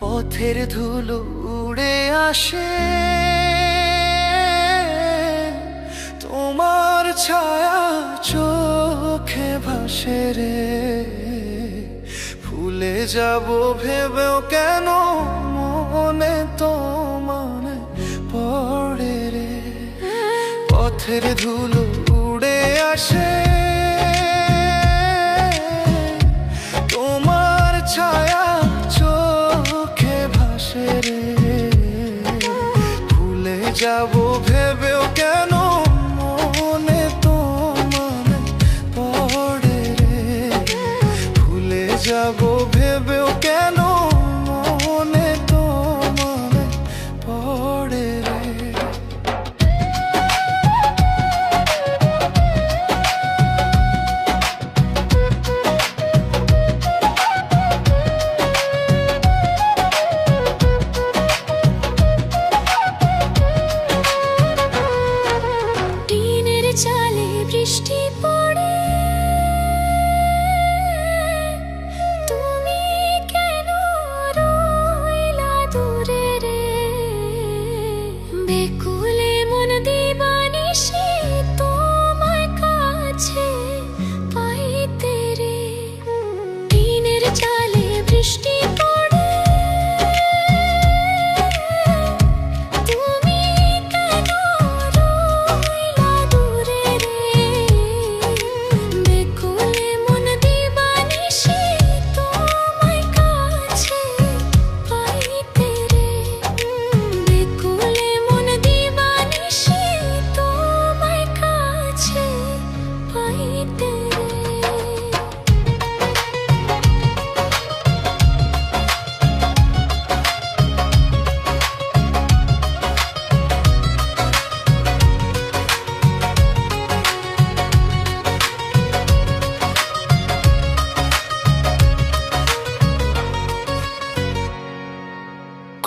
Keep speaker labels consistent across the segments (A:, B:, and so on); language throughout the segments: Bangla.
A: পথের ধুলো উড়ে আসে, তোমার ছায়া চোখে ভাসে রে। ভুলে যাব ভেবেও কেন মনে তোমার পড়ে রে। পথের ধুলো উড়ে আসে, তোমার ছায়া চোখে ভাসে রে। ভুলে যাব ভেবেও কেন মনে তোমার পড়ে রে। ভুলে যাব ভেবেও কেন মনে তোমার পড়ে রে।
B: চালে বৃষ্টি পড়ে, তুমি কেন রইলা দূরে রে। বেকুলে মন দিবানিশি তোমার কাছে পাইতে রে। টিনের চালে বৃষ্টি পড়ে,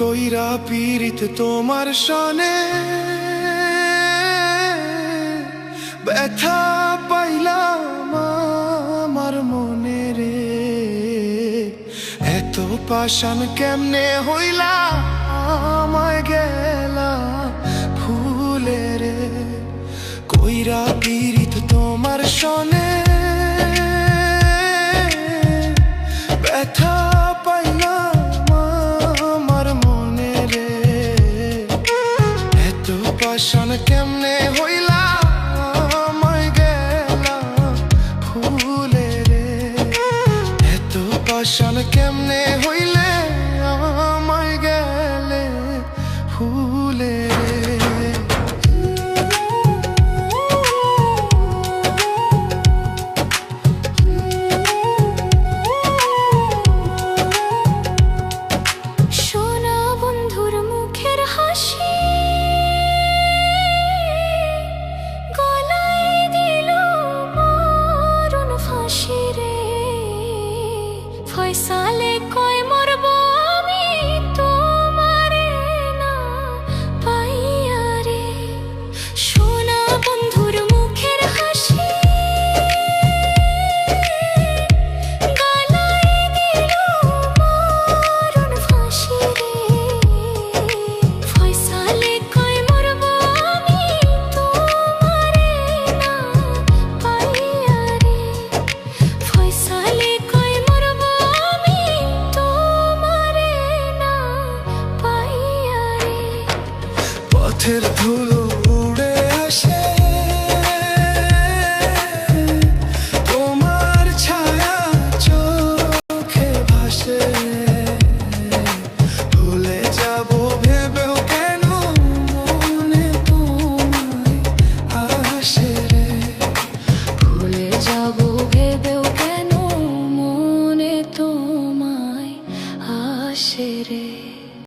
A: কইরা পীড়িত তোমার সনে, ব্যথা পাইলাম আমার মনে রে। এত পাষাণ কেমনে হইলা আমায় গেলা ভুলে রে। কইরা পীড়িত তোমার সনে, ব্যথা পাইলাম পাষাণ কেমনে হইলা আমায় গেলা ভুলে রে। এত পাষাণ কেমনে হইলে আমায় গেলে ভুলে রে।
B: সোনা বন্ধুর মুখের হাসি ফয়সালে কয় মরব আমি তোমারে না পাইয়া রে। সোনা বন্ধুর মুখের হাসি গলায় দিল মরণ ফাঁসি রে। ফয়সালে কয় মরব আমি তোমারে না পাইয়া রে। ফয়সালে পথের ধুলো